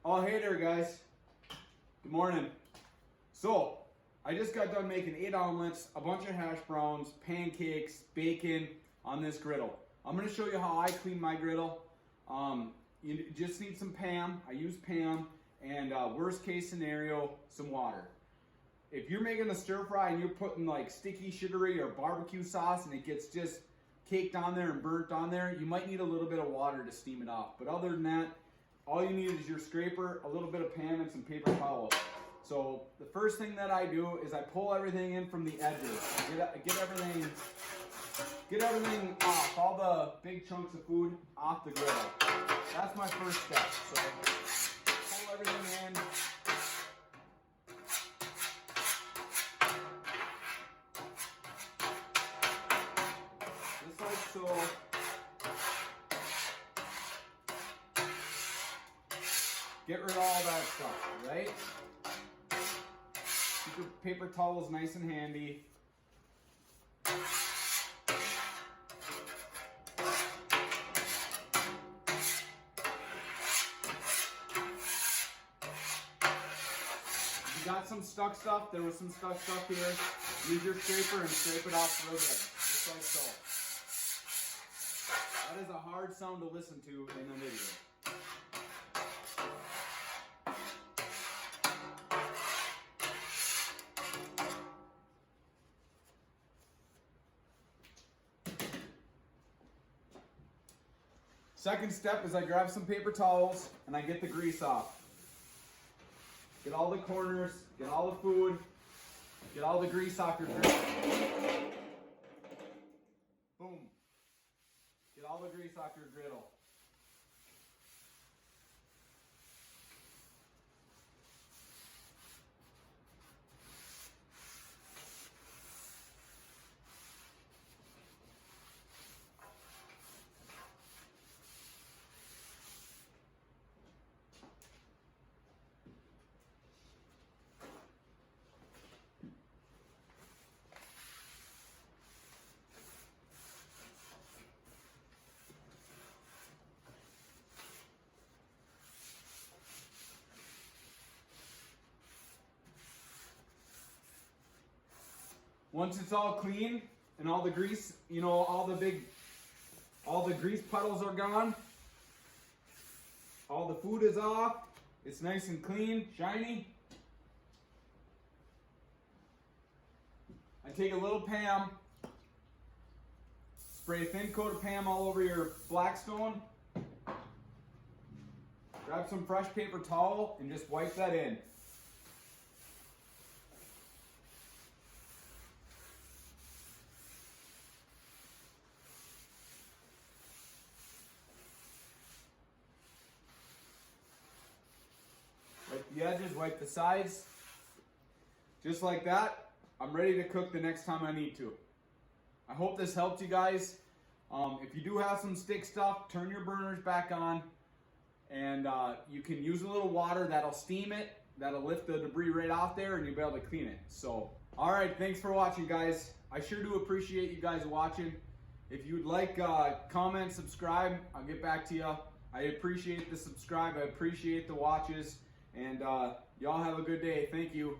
Oh, hey there, guys. Good morning. So, I just got done making 8 omelets, a bunch of hash browns, pancakes, bacon on this griddle. I'm going to show you how I clean my griddle. You just need some Pam. I use Pam, and worst case scenario, some water. If you're making a stir fry and you're putting like sticky sugary or barbecue sauce and it gets just caked on there and burnt on there, you might need a little bit of water to steam it off. But other than that, all you need is your scraper, a little bit of Pam, and some paper towel. So the first thing that I do is I pull everything in from the edges. Get everything off, all the big chunks of food off the griddle. That's my first step. So pull everything in. Just like so. Get rid of all that stuff, right? Keep your paper towels nice and handy. If you got some stuck stuff, there was some stuck stuff here, use your scraper and scrape it off real good, just like so. That is a hard sound to listen to in a video. Second step is I grab some paper towels and I get the grease off. Get all the corners, get all the food, get all the grease off your griddle. Boom. Get all the grease off your griddle. Once it's all clean and all the grease, all the grease puddles are gone, all the food is off, it's nice and clean, shiny. I take a little Pam, spray a thin coat of Pam all over your Blackstone, grab some fresh paper towel and just wipe that in. Wipe the edges, wipe the sides. Just like that, I'm ready to cook the next time I need to. I hope this helped you guys. If you do have some stick stuff, turn your burners back on. And you can use a little water, that'll steam it. That'll lift the debris right off there and you'll be able to clean it. So, alright, thanks for watching, guys. I sure do appreciate you guys watching. If you'd like, comment, subscribe, I'll get back to you. I appreciate the subscribe, I appreciate the watches. And y'all have a good day. Thank you.